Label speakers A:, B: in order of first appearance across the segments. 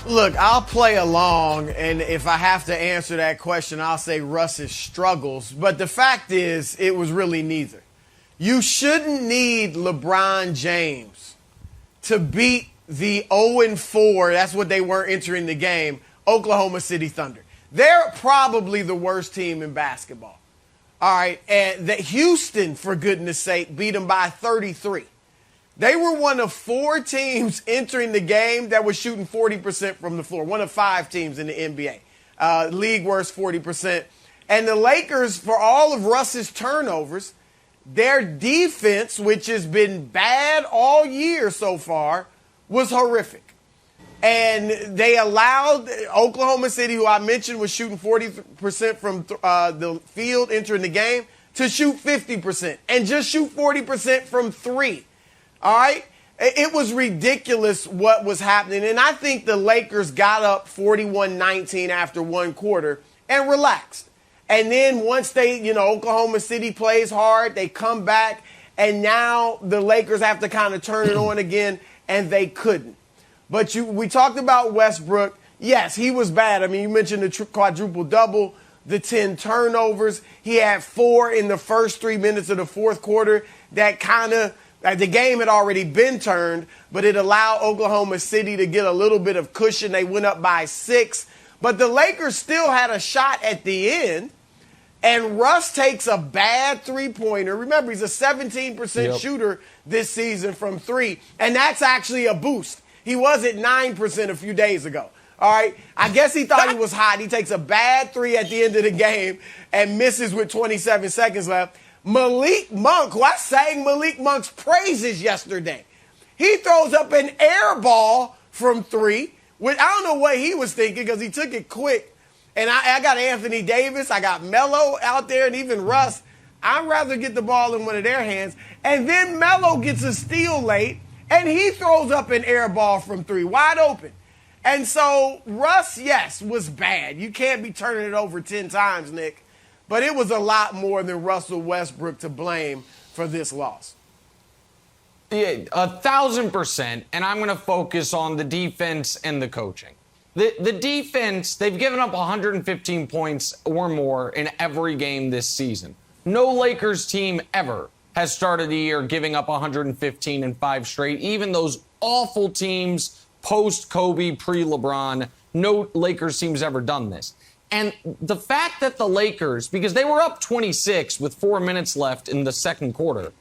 A: Look, I'll play along, and if I have to answer that question, I'll say Russ's struggles. But the fact is, it was really neither. You shouldn't need LeBron James to beat the 0-4, that's what they were entering the game, Oklahoma City Thunder. They're probably the worst team in basketball. All right, and that Houston, for goodness sake, beat them by 33. They were one of 4 teams entering the game that was shooting 40% from the floor. One of 5 teams in the NBA. League worst 40%. And the Lakers, for all of Russ's turnovers, their defense, which has been bad all year so far, was horrific. And they allowed Oklahoma City, who I mentioned was shooting 40% from the field entering the game, to shoot 50% and just shoot 40% from 3. All right? It was ridiculous what was happening. And I think the Lakers got up 41-19 after one quarter and relaxed. And then once they, Oklahoma City plays hard, they come back, and now the Lakers have to kind of turn it on again, and they couldn't. But we talked about Westbrook. Yes, he was bad. I mean, you mentioned the quadruple-double, the 10 turnovers. He had 4 in the first 3 minutes of the fourth quarter that kind of the game had already been turned, but it allowed Oklahoma City to get a little bit of cushion. They went up by 6. But the Lakers still had a shot at the end, and Russ takes a bad three-pointer. Remember, he's a 17% shooter this season from 3, and that's actually a boost. He was at 9% a few days ago. All right? I guess he thought he was hot. He takes a bad 3 at the end of the game and misses with 27 seconds left. Malik Monk, who I sang Malik Monk's praises yesterday, he throws up an air ball from 3, which I don't know what he was thinking because he took it quick. And I got Anthony Davis, I got Melo out there, and even Russ. I'd rather get the ball in one of their hands. And then Melo gets a steal late, and he throws up an air ball from 3, wide open. And so Russ, yes, was bad. You can't be turning it over 10 times, Nick. But it was a lot more than Russell Westbrook to blame for this loss.
B: Yeah, 1,000%. And I'm going to focus on the defense and the coaching. The defense, they've given up 115 points or more in every game this season. No Lakers team ever has started the year giving up 115 in 5 straight. Even those awful teams post-Kobe, pre-LeBron, no Lakers team's ever done this. And the fact that the Lakers, because they were up 26 with 4 minutes left in the second quarter,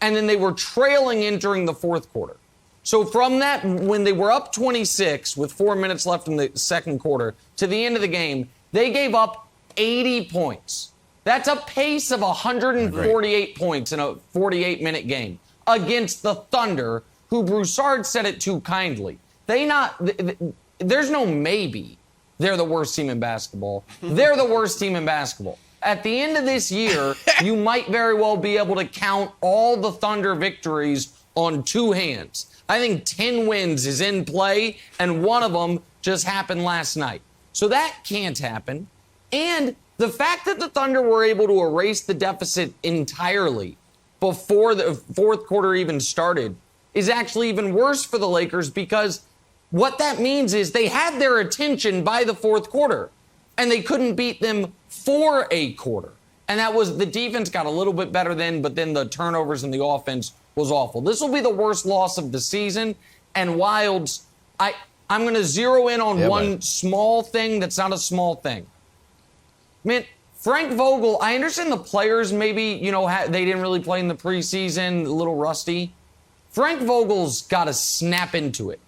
B: and then they were trailing entering the fourth quarter. So from that, when they were up 26 with 4 minutes left in the second quarter to the end of the game, they gave up 80 points. That's a pace of 148 points in a 48-minute game against the Thunder, who Broussard said it too kindly. There's no maybe they're the worst team in basketball. They're the worst team in basketball. At the end of this year, you might very well be able to count all the Thunder victories on 2 hands. I think 10 wins is in play, and one of them just happened last night. So that can't happen. And the fact that the Thunder were able to erase the deficit entirely before the fourth quarter even started is actually even worse for the Lakers, because what that means is they had their attention by the fourth quarter, and they couldn't beat them for a quarter. And that was, the defense got a little bit better then, but then the turnovers and the offense was awful. This will be the worst loss of the season. And Wilds, I'm going to zero in on one small thing that's not a small thing. Man, Frank Vogel, I understand the players maybe, they didn't really play in the preseason, a little rusty. Frank Vogel's got to snap into it.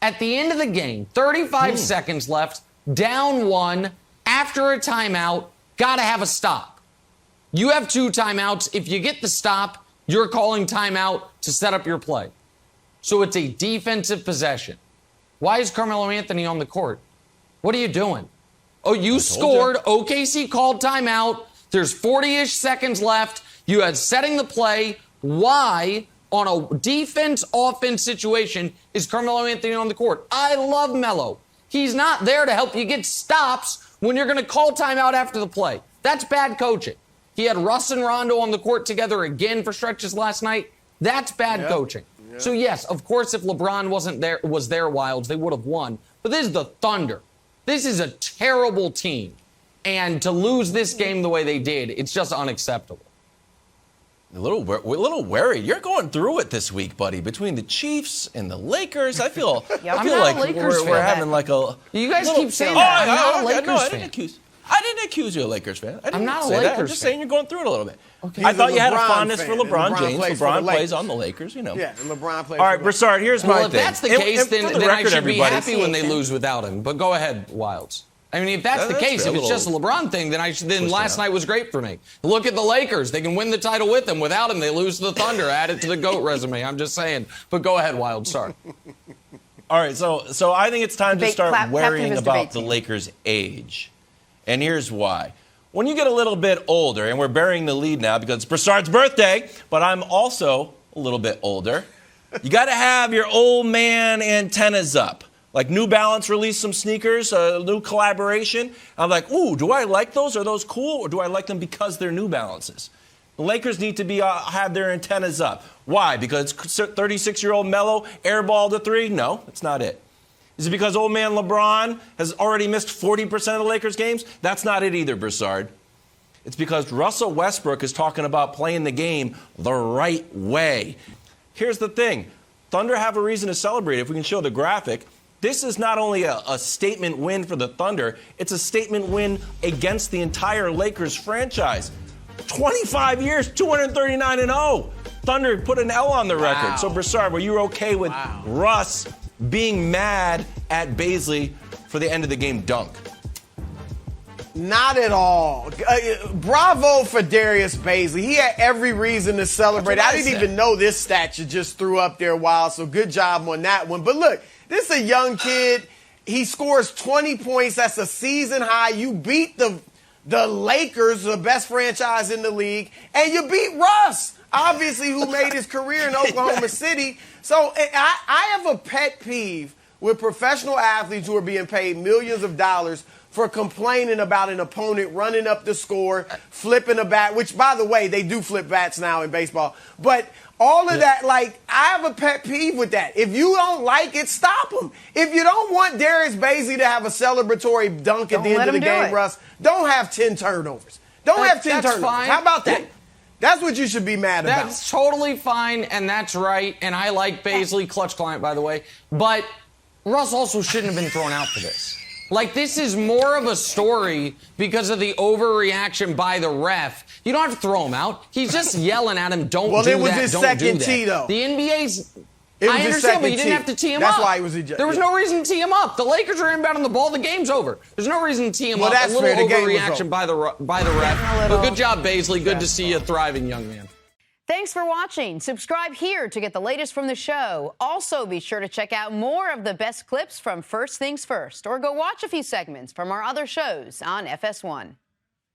B: At the end of the game, 35 seconds left, down 1, after a timeout, got to have a stop. You have 2 timeouts. If you get the stop, you're calling timeout to set up your play. So it's a defensive possession. Why is Carmelo Anthony on the court? What are you doing? Oh, you scored. OKC called timeout. There's 40-ish seconds left. You had setting the play. Why, on a defense-offense situation, is Carmelo Anthony on the court? I love Melo. He's not there to help you get stops when you're going to call timeout after the play. That's bad coaching. He had Russ and Rondo on the court together again for stretches last night. That's bad coaching. So, yes, of course, if LeBron was there, Wilds, they would have won. but this is the Thunder. This is a terrible team. And to lose this game the way they did, it's just unacceptable.
C: We're a little worried. You're going through it this week, buddy. Between the Chiefs and the Lakers, I feel like we're having like a.
B: You guys keep saying that. I'm not a Lakers fan.
C: I didn't accuse you of a Lakers fan.
B: I'm not a
C: Lakers fan. I'm just saying you're going through it a little bit. Okay. I thought you had a fondness for LeBron James. LeBron plays on the Lakers,
A: Yeah, and LeBron plays.
C: All right, Broussard, here's my thing.
B: Well, if that's the case, then I should be happy when they lose without him. But go ahead, Wilds. I mean, if that's the case, if it's just a LeBron thing, then last night was great for me. Look at the Lakers. They can win the title with him. Without him, they lose to the Thunder. Add it to the GOAT resume. I'm just saying. But go ahead, Wild. Sorry.
C: All right, so I think it's time to start worrying about the Lakers' age. And here's why. When you get a little bit older, and we're burying the lead now because it's Broussard's birthday, but I'm also a little bit older, you got to have your old man antennas up. Like New Balance released some sneakers, a new collaboration. I'm like, ooh, do I like those? Are those cool? Or do I like them because they're New Balances? The Lakers need to be have their antennas up. Why? Because 36-year-old Melo airballed a three? No, that's not it. Is it because old man LeBron has already missed 40% of the Lakers games? That's not it either, Broussard. It's because Russell Westbrook is talking about playing the game the right way. Here's the thing. Thunder have a reason to celebrate. If we can show the graphic, this is not only a statement win for the Thunder, it's a statement win against the entire Lakers franchise. 25 years, 239-0. Thunder put an L on the record. So, Broussard, were you okay with Russ being mad at Bazley for the end of the game dunk?
A: Not at all. Bravo for Darius Bazley. He had every reason to celebrate. I didn't even know this stat you just threw up there, Wild, so good job on that one. But look, this is a young kid. He scores 20 points. That's a season high. You beat the Lakers, the best franchise in the league, and you beat Russ, obviously, who made his career in Oklahoma City. So I have a pet peeve with professional athletes who are being paid millions of dollars for complaining about an opponent running up the score, flipping a bat, which, by the way, they do flip bats now in baseball. But all of that, like, I have a pet peeve with that. If you don't like it, stop them. If you don't want Darius Bazley to have a celebratory dunk at the end of the game, Russ, don't have 10 turnovers. Don't have 10 turnovers.
B: Fine.
A: How about that? That's what you should be mad about.
B: That's totally fine, and that's right. And I like Bazley, clutch client, by the way. But Russ also shouldn't have been thrown out for this. Like, this is more of a story because of the overreaction by the ref. You don't have to throw him out. He's just yelling at him, don't do that, don't do that. Well, it was his second tee, though. The NBA's... I understand, but you didn't have to tee him up.
A: That's why he was ejected.
B: There was no reason to tee him up. The Lakers are inbounding the ball. The game's over. There's no reason to tee him up.
A: That's
B: a little
A: fair.
B: Overreaction by the ref. But good job, Bazley. Good to see you thriving, young man.
D: Thanks for watching. Subscribe here to get the latest from the show. Also, be sure to check out more of the best clips from First Things First, or go watch a few segments from our other shows on FS1.